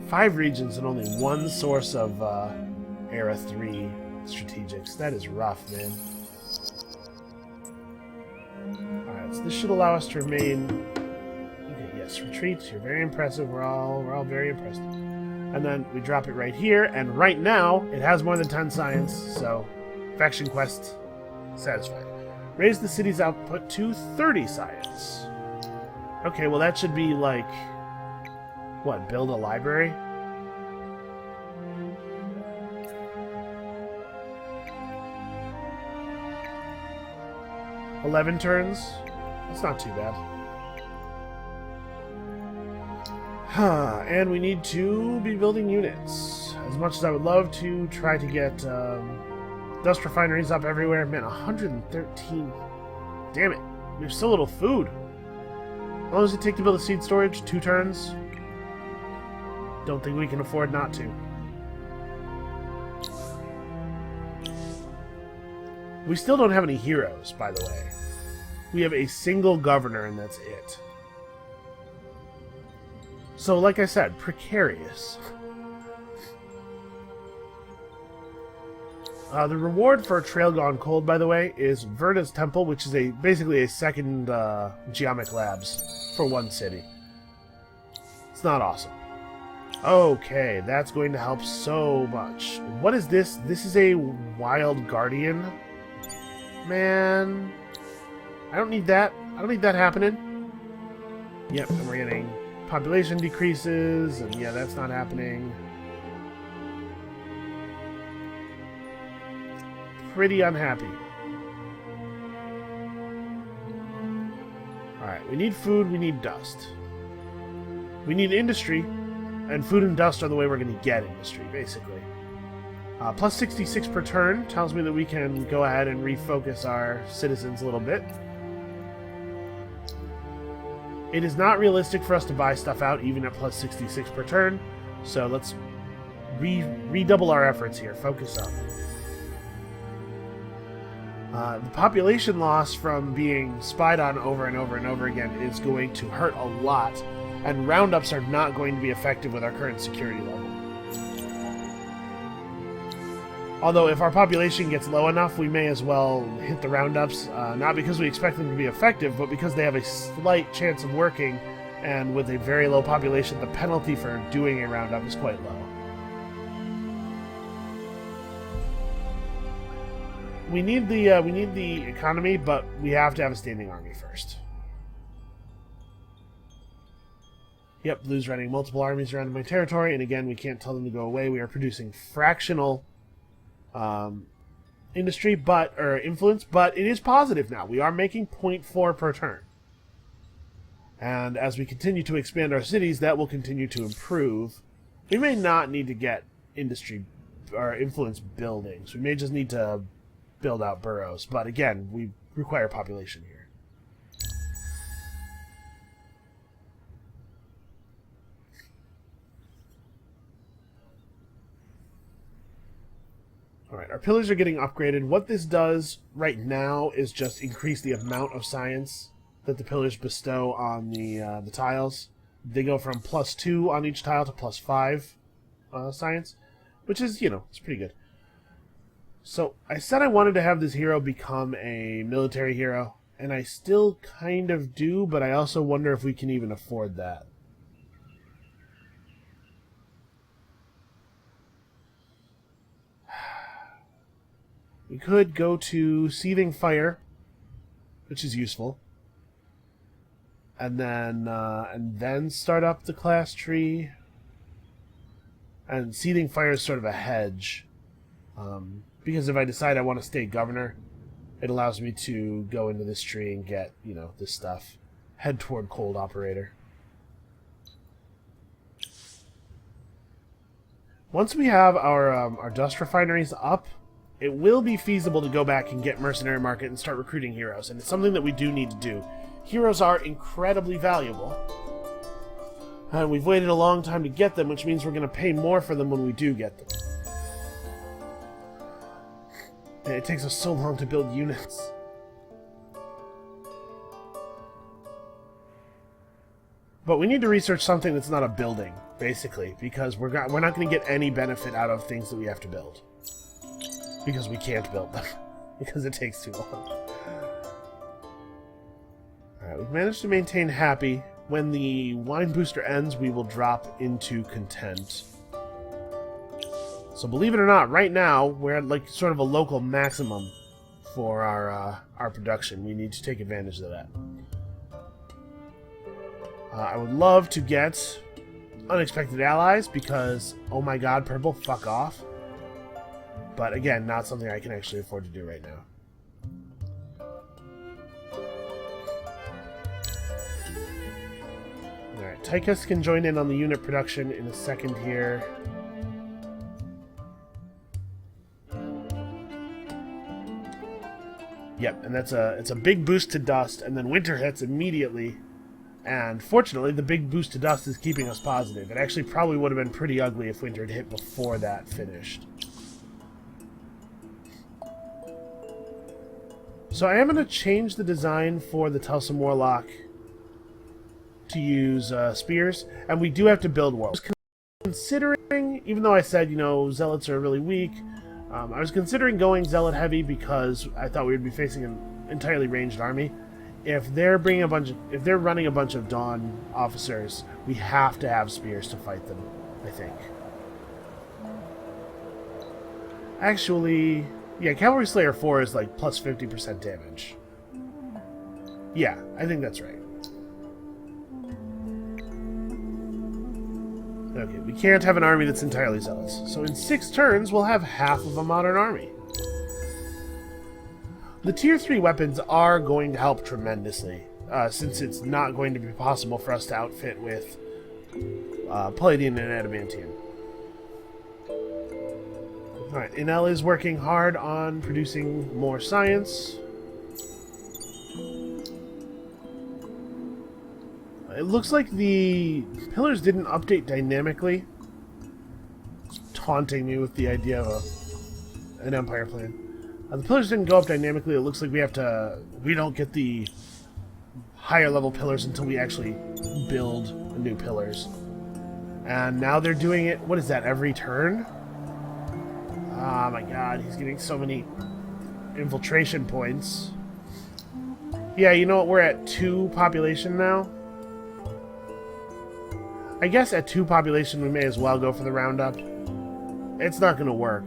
Speaker 1: Five regions and only one source of Era 3 strategics. That is rough, man. Alright, so this should allow us to remain... Okay, yes, retreat. You're very impressive. We're all very impressed. And then we drop it right here, and right now, it has more than 10 science, so faction quest satisfied. Raise the city's output to 30 science. Okay, well that should be like... What, build a library? $11 turns? That's not too bad. And we need to be building units. As much as I would love to try to get dust refineries up everywhere. Man, 113. Damn it. We have so little food. How long does it take to build a seed storage? 2 turns? Don't think we can afford not to. We still don't have any heroes, by the way. We have a single governor, and that's it. So, like I said, precarious. The reward for Trail Gone Cold, by the way, is Verda's Temple, which is basically a second Geomic Labs for one city. It's not awesome. Okay, that's going to help so much. What is this? This is a Wild Guardian? Man, I don't need that. I don't need that happening. Yep, and we're getting population decreases, and yeah, that's not happening. Pretty unhappy. Alright, we need food, we need dust. We need industry, and food and dust are the way we're going to get industry, basically. Plus 66 per turn tells me that we can go ahead and refocus our citizens a little bit. It is not realistic for us to buy stuff out even at plus 66 per turn, so let's redouble our efforts here. Focus up. The population loss from being spied on over and over and over again is going to hurt a lot, and roundups are not going to be effective with our current security level. Although if our population gets low enough, we may as well hit the roundups, not because we expect them to be effective, but because they have a slight chance of working, and with a very low population, the penalty for doing a roundup is quite low. We need the economy, but we have to have a standing army first. Yep, Blue's running multiple armies around my territory, and again, we can't tell them to go away. We are producing fractional industry, or influence, but it is positive now. We are making 0.4 per turn. And as we continue to expand our cities, that will continue to improve. We may not need to get industry or influence buildings. We may just need to build out boroughs, but again, we require population here. Alright, our pillars are getting upgraded. What this does right now is just increase the amount of science that the pillars bestow on the tiles. They go from +2 on each tile to +5 science, which is, it's pretty good. So, I said I wanted to have this hero become a military hero, and I still kind of do, but I also wonder if we can even afford that. We could go to Seething Fire, which is useful, and then start up the class tree. And Seething Fire is sort of a hedge, because if I decide I want to stay governor, it allows me to go into this tree and get, this stuff. Head toward Cold Operator. Once we have our dust refineries up, it will be feasible to go back and get Mercenary Market and start recruiting heroes, and it's something that we do need to do. Heroes are incredibly valuable, and we've waited a long time to get them, which means we're going to pay more for them when we do get them. And it takes us so long to build units. But we need to research something that's not a building, basically, because we're not going to get any benefit out of things that we have to build. Because we can't build them. Because it takes too long. Alright, we've managed to maintain happy. When the wine booster ends, we will drop into content. So believe it or not, right now, we're at like sort of a local maximum for our production. We need to take advantage of that. I would love to get unexpected allies because, oh my god, purple, fuck off. But again, not something I can actually afford to do right now. Alright, Tychus can join in on the unit production in a second here. Yep, and it's a big boost to dust, and then winter hits immediately. And fortunately, the big boost to dust is keeping us positive. It actually probably would have been pretty ugly if winter had hit before that finished. So I am going to change the design for the Telsum Warlock to use spears, and we do have to build war. I was considering, even though I said, you know, zealots are really weak, I was considering going zealot heavy because I thought we would be facing an entirely ranged army. If they're running a bunch of Dawn officers, we have to have spears to fight them, I think. Actually, yeah, Cavalry Slayer 4 is like plus 50% damage. Yeah, I think that's right. Okay, we can't have an army that's entirely zealots. So in 6 turns, we'll have half of a modern army. The Tier 3 weapons are going to help tremendously, since it's not going to be possible for us to outfit with Palladian and Adamantium. Alright, Inel is working hard on producing more science. It looks like the pillars didn't update dynamically. It's taunting me with the idea of an Empire plan. The pillars didn't go up dynamically. It looks like we don't get the higher level pillars until we actually build new pillars. And now they're doing it, what is that, every turn? Oh my god, he's getting so many infiltration points. Yeah, you know what, we're at 2 population now. I guess at 2 population we may as well go for the roundup. It's not going to work.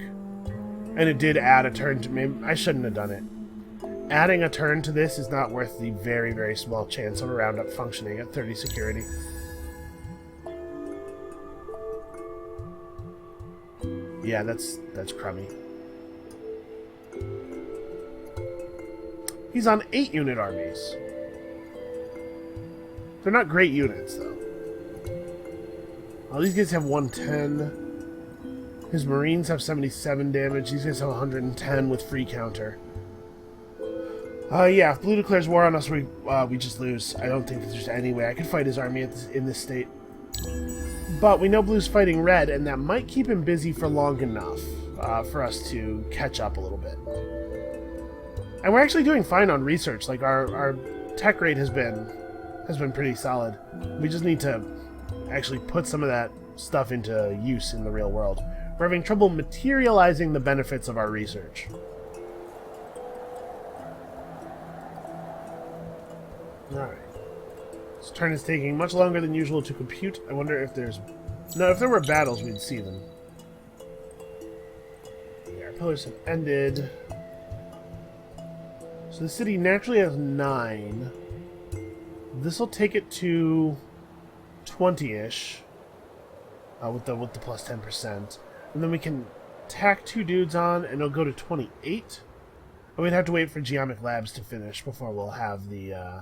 Speaker 1: And it did add a turn to me. I shouldn't have done it. Adding a turn to this is not worth the very, very small chance of a roundup functioning at 30 security. Yeah, that's crummy. He's on 8-unit armies. They're not great units, though. Oh, these guys have 110. His Marines have 77 damage. These guys have 110 with free counter. Yeah, if Blue declares war on us, we just lose. I don't think that there's any way I could fight his army in this state. But we know Blue's fighting Red, and that might keep him busy for long enough for us to catch up a little bit. And we're actually doing fine on research. Like, our tech rate has been pretty solid. We just need to actually put some of that stuff into use in the real world. We're having trouble materializing the benefits of our research. Alright. This turn is taking much longer than usual to compute. I wonder if there's... No, if there were battles, we'd see them. Yeah, our pillars have ended. So the city naturally has 9. This will take it to 20-ish. With the plus 10%. And then we can tack 2 dudes on, and it'll go to 28. And we'd have to wait for Geomic Labs to finish before we'll have the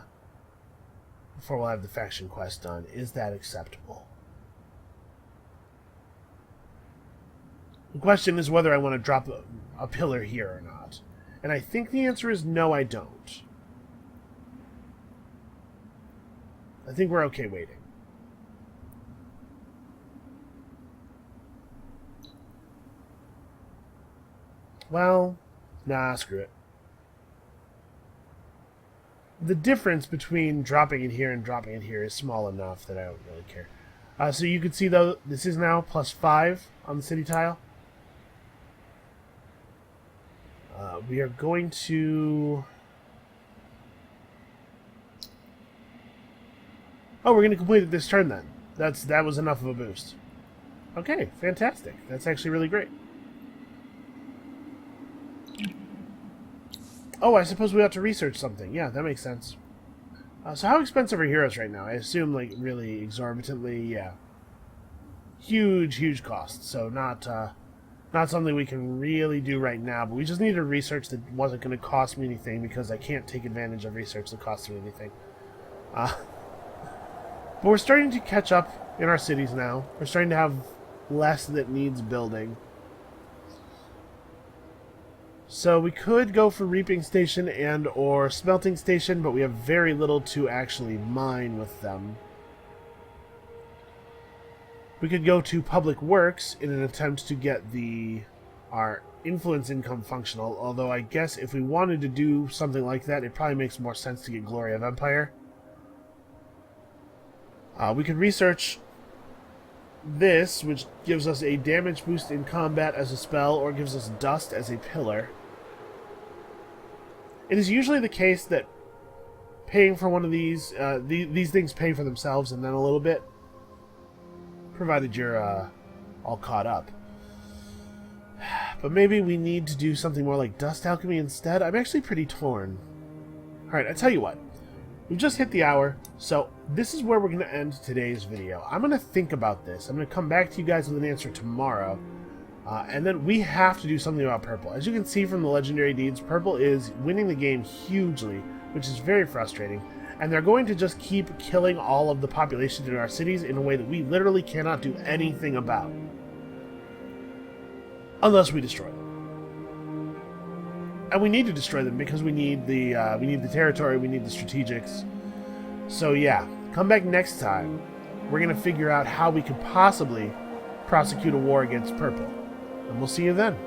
Speaker 1: faction quest done. Is that acceptable? The question is whether I want to drop a pillar here or not. And I think the answer is no, I don't. I think we're okay waiting. Well, nah, screw it. The difference between dropping it here and dropping it here is small enough that I don't really care. So you can see, though, this is now +5 on the city tile. We are going to... Oh, we're going to complete it this turn, then. That was enough of a boost. Okay, fantastic. That's actually really great. Oh, I suppose we have to research something. Yeah, that makes sense. So how expensive are heroes right now? I assume, like, really exorbitantly, yeah. Huge, huge cost. So not something we can really do right now, but we just need a research that wasn't going to cost me anything because I can't take advantage of research that costs me anything. But we're starting to catch up in our cities now. We're starting to have less that needs building. So we could go for Reaping Station and or Smelting Station, but we have very little to actually mine with them. We could go to Public Works in an attempt to get our influence income functional, although I guess if we wanted to do something like that, it probably makes more sense to get Glory of Empire. We could research this, which gives us a damage boost in combat as a spell, or gives us dust as a pillar. It is usually the case that paying for one of these things pay for themselves and then a little bit, provided you're all caught up. But maybe we need to do something more like Dust Alchemy instead. I'm actually pretty torn. Alright, I tell you what. We've just hit the hour, so this is where we're going to end today's video. I'm going to think about this. I'm going to come back to you guys with an answer tomorrow. And then we have to do something about purple. As you can see from the legendary deeds, purple is winning the game hugely, which is very frustrating. And they're going to just keep killing all of the population in our cities in a way that we literally cannot do anything about. Unless we destroy them. And we need to destroy them because we need the territory, we need the strategics. So yeah, come back next time. We're going to figure out how we could possibly prosecute a war against purple. And we'll see you then.